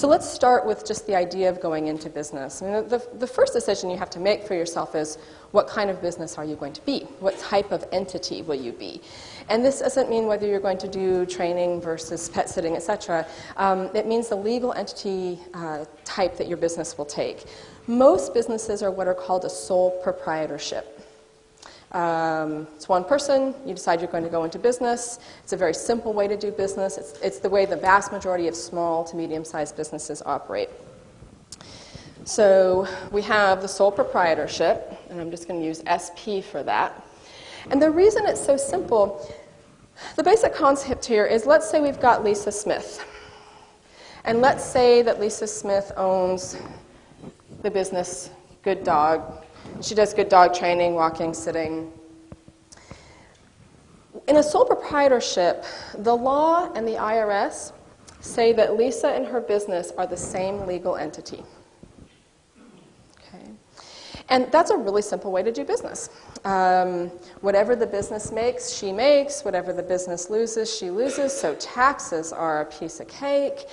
So let's start with just the idea of going into business. I mean, the first decision you have to make for yourself is, what kind of business are you going to be? What type of entity will you be? And this doesn't mean whether you're going to do training versus pet sitting, etc. It means the legal entity type that your business will take. Most businesses are what are called a sole proprietorship. It's one person, you decide you're going to go into business. It's a very simple way to do business. It's the way the vast majority of small to medium-sized businesses operate. So we have the sole proprietorship, and I'm just going to use SP for that. And the reason it's so simple, the basic concept here is, let's say we've got Lisa Smith. And let's say that Lisa Smith owns the business Good Dog. She does good dog training, walking, sitting. In a sole proprietorship, the law and the IRS say that Lisa and her business are the same legal entity. Okay. And that's a really simple way to do business. Whatever the business makes, she makes. Whatever the business loses, she loses. So taxes are a piece of cake.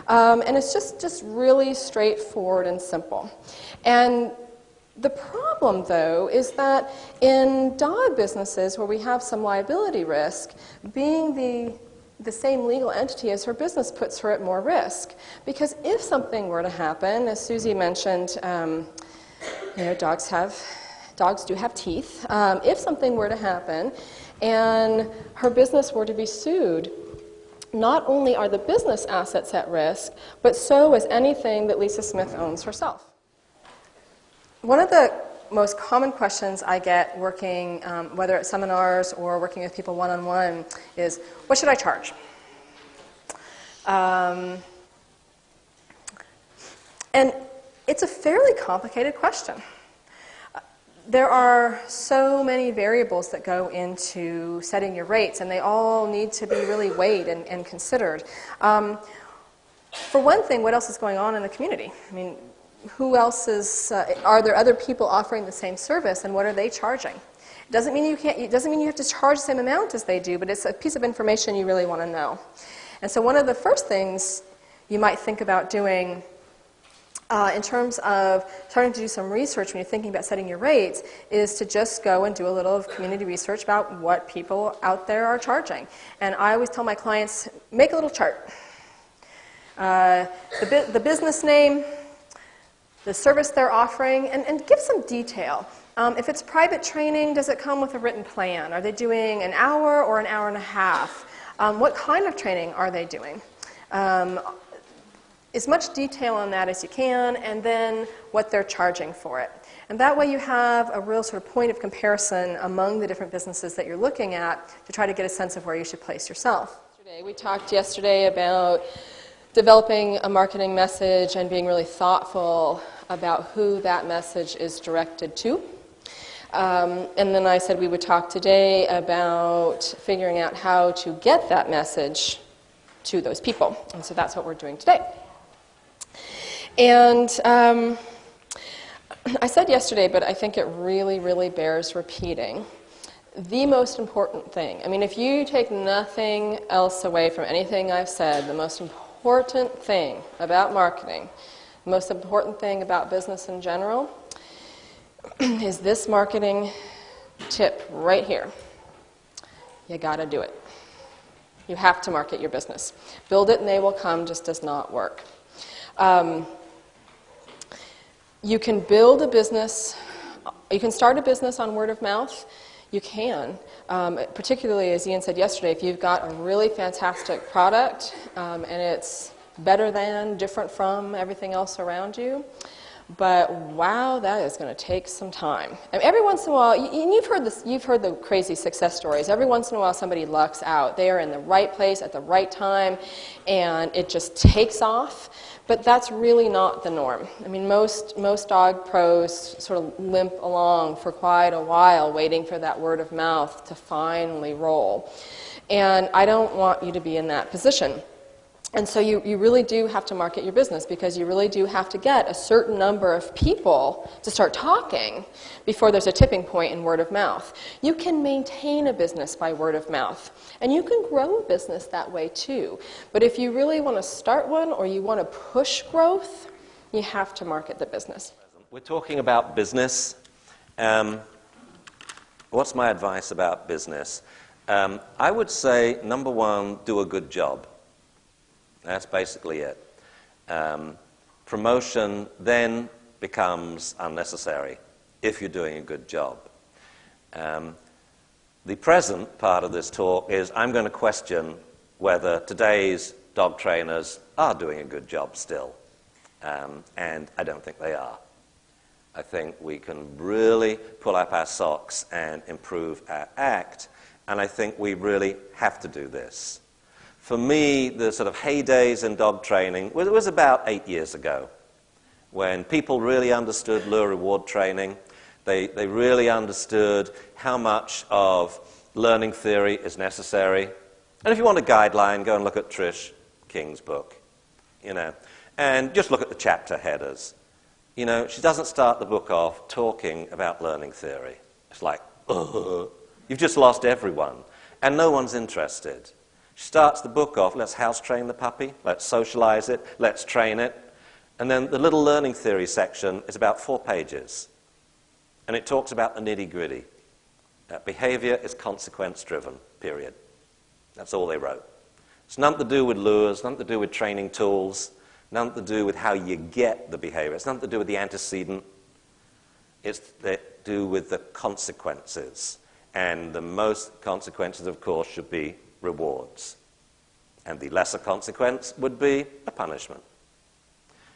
And it's just really straightforward and simple. And the problem, though, is that in dog businesses where we have some liability risk, being the same legal entity as her business puts her at more risk. Because if something were to happen, as Susie mentioned, dogs do have teeth. If something were to happen and her business were to be sued, not only are the business assets at risk, but so is anything that Lisa Smith owns herself. One of the most common questions I get working, whether at seminars or working with people one-on-one, is, what should I charge? And it's a fairly complicated question. There are so many variables that go into setting your rates, and they all need to be really weighed and considered. For one thing, what else is going on in the community? I mean, who else is, are there other people offering the same service, and what are they charging? It doesn't mean you have to charge the same amount as they do, but it's a piece of information you really want to know. And so one of the first things you might think about doing in terms of starting to do some research when you're thinking about setting your rates is to just go and do a little of community research about what people out there are charging. And I always tell my clients, make a little chart. The business name, the service they're offering, and give some detail. If it's private training, does it come with a written plan? Are they doing an hour or an hour and a half? What kind of training are they doing? As much detail on that as you can, and then what they're charging for it. And that way you have a real sort of point of comparison among the different businesses that you're looking at to try to get a sense of where you should place yourself. We talked yesterday about developing a marketing message and being really thoughtful about who that message is directed to. And then I said we would talk today about figuring out how to get that message to those people. And so that's what we're doing today. And I said yesterday, but I think it really, really bears repeating. The most important thing, I mean, if you take nothing else away from anything I've said, the most important thing about marketing, the most important thing about business in general, is this marketing tip right here. You got to do it. You have to market your business. Build it and they will come just does not work. You can build a business, you can start a business on word of mouth. You can, particularly as Ian said yesterday, if you've got a really fantastic product and it's better than, different from everything else around you. But wow, that is going to take some time. And every once in a while, and you've heard the crazy success stories. Every once in a while, somebody lucks out. They are in the right place at the right time, and it just takes off. But that's really not the norm. I mean, most dog pros sort of limp along for quite a while, waiting for that word of mouth to finally roll. And I don't want you to be in that position. And so you really do have to market your business, because you really do have to get a certain number of people to start talking before there's a tipping point in word of mouth. You can maintain a business by word of mouth, and you can grow a business that way too. But if you really want to start one, or you want to push growth, you have to market the business. We're talking about business. What's my advice about business? I would say, number one, do a good job. That's basically it. Promotion then becomes unnecessary if you're doing a good job. The present part of this talk is I'm going to question whether today's dog trainers are doing a good job still. And I don't think they are. I think we can really pull up our socks and improve our act, and I think we really have to do this. For me, the sort of heydays in dog training was about 8 years ago, when people really understood lure reward training. They really understood how much of learning theory is necessary. And if you want a guideline, go and look at Trish King's book, and just look at the chapter headers. She doesn't start the book off talking about learning theory. It's like, you've just lost everyone, and no one's interested. She starts the book off, let's house train the puppy, let's socialize it, let's train it. And then the little learning theory section is about 4 pages. And it talks about the nitty-gritty. Behavior is consequence-driven, period. That's all they wrote. It's nothing to do with lures, nothing to do with training tools, nothing to do with how you get the behavior. It's nothing to do with the antecedent. It's to do with the consequences. And the most consequences, of course, should be rewards. And the lesser consequence would be a punishment.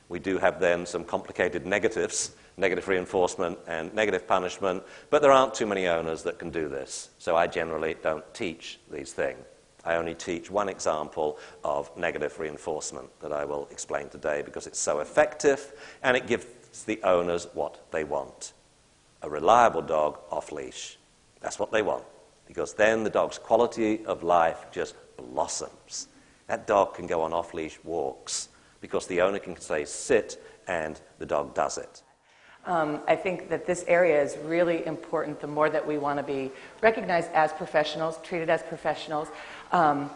We do have then some complicated negatives, negative reinforcement and negative punishment, but there aren't too many owners that can do this. So I generally don't teach these things. I only teach one example of negative reinforcement that I will explain today because it's so effective and it gives the owners what they want. A reliable dog off-leash. That's what they want, because then the dog's quality of life just blossoms. That dog can go on off-leash walks because the owner can say sit and the dog does it. I think that this area is really important the more that we want to be recognized as professionals, treated as professionals. And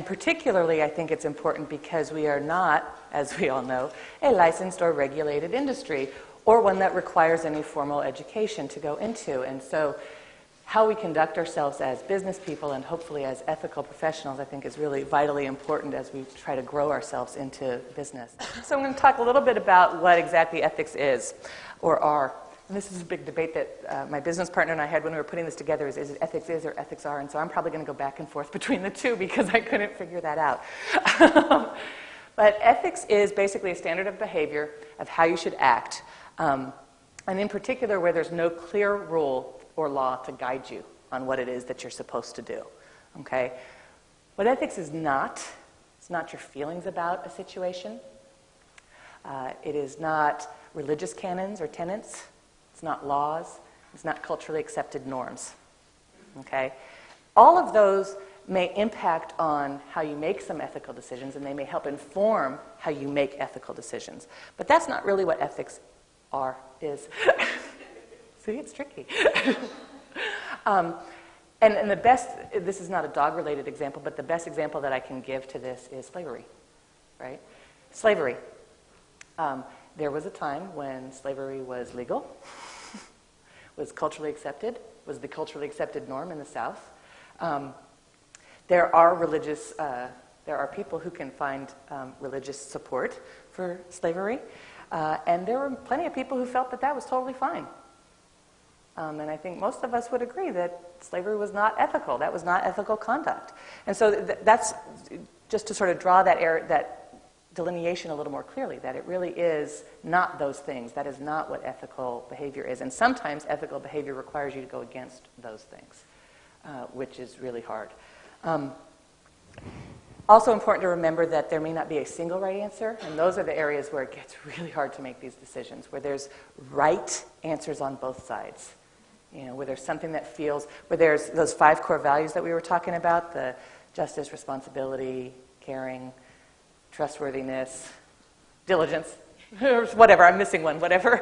particularly, I think it's important because we are not, as we all know, a licensed or regulated industry, or one that requires any formal education to go into. And so how we conduct ourselves as business people and hopefully as ethical professionals, I think, is really vitally important as we try to grow ourselves into business. So I'm going to talk a little bit about what exactly ethics is or are. And this is a big debate that my business partner and I had when we were putting this together, is it ethics is or ethics are? And so I'm probably going to go back and forth between the two because I couldn't figure that out. But ethics is basically a standard of behavior of how you should act. And in particular, where there's no clear rule or law to guide you on what it is that you're supposed to do. Okay? What ethics is not, it's not your feelings about a situation. It is not religious canons or tenets. It's not laws. It's not culturally accepted norms. Okay? All of those may impact on how you make some ethical decisions, and they may help inform how you make ethical decisions. But that's not really what ethics is. See, it's tricky. And the best, this is not a dog-related example, but the best example that I can give to this is slavery, right? Slavery. There was a time when slavery was legal, was culturally accepted, was the culturally accepted norm in the South. There are people who can find religious support for slavery, and there were plenty of people who felt that that was totally fine. And I think most of us would agree that slavery was not ethical. That was not ethical conduct. And so that's just to sort of draw that delineation a little more clearly, that it really is not those things. That is not what ethical behavior is. And sometimes ethical behavior requires you to go against those things, which is really hard. Also important to remember that there may not be a single right answer, and those are the areas where it gets really hard to make these decisions, where there's right answers on both sides. Where there's something that feels, where there's those 5 core values that we were talking about, the justice, responsibility, caring, trustworthiness, diligence, whatever, I'm missing one, whatever,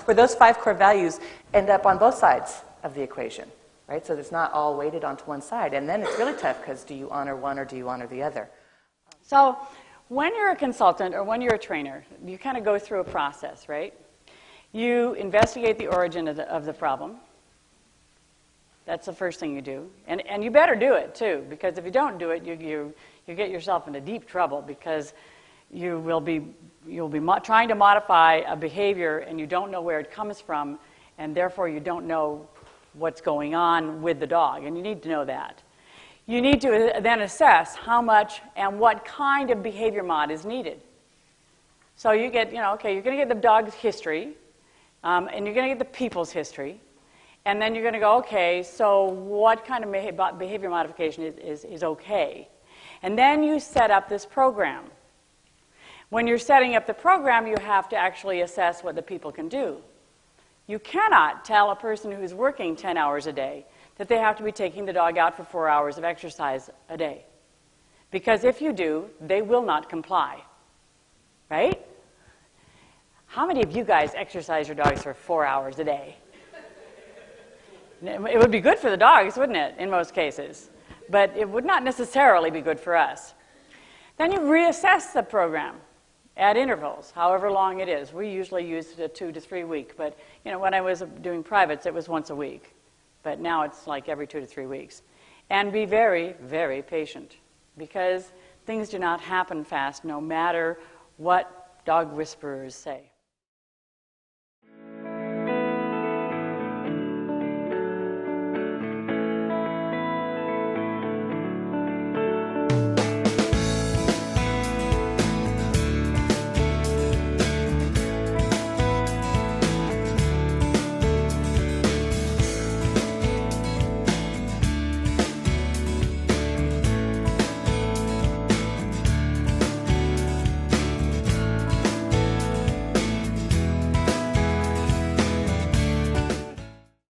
where those 5 core values end up on both sides of the equation, right? So it's not all weighted onto one side. And then it's really tough because do you honor one or do you honor the other? So when you're a consultant or when you're a trainer, you kind of go through a process, right? You investigate the origin of the problem. That's the first thing you do. And you better do it, too, because if you don't do it, you get yourself into deep trouble because you'll be trying to modify a behavior and you don't know where it comes from, and therefore you don't know what's going on with the dog, and you need to know that. You need to then assess how much and what kind of behavior mod is needed. So you get, okay, you're going to get the dog's history, and you're going to get the people's history, and then you're going to go, okay, so what kind of behavior modification is okay? And then you set up this program. When you're setting up the program, you have to actually assess what the people can do. You cannot tell a person who's working 10 hours a day that they have to be taking the dog out for 4 hours of exercise a day. Because if you do, they will not comply. Right? How many of you guys exercise your dogs for 4 hours a day? It would be good for the dogs, wouldn't it, in most cases? But it would not necessarily be good for us. Then you reassess the program at intervals, however long it is. We usually use a 2 to 3 week, but when I was doing privates, it was once a week. But now it's like every 2 to 3 weeks. And be very, very patient, because things do not happen fast, no matter what dog whisperers say.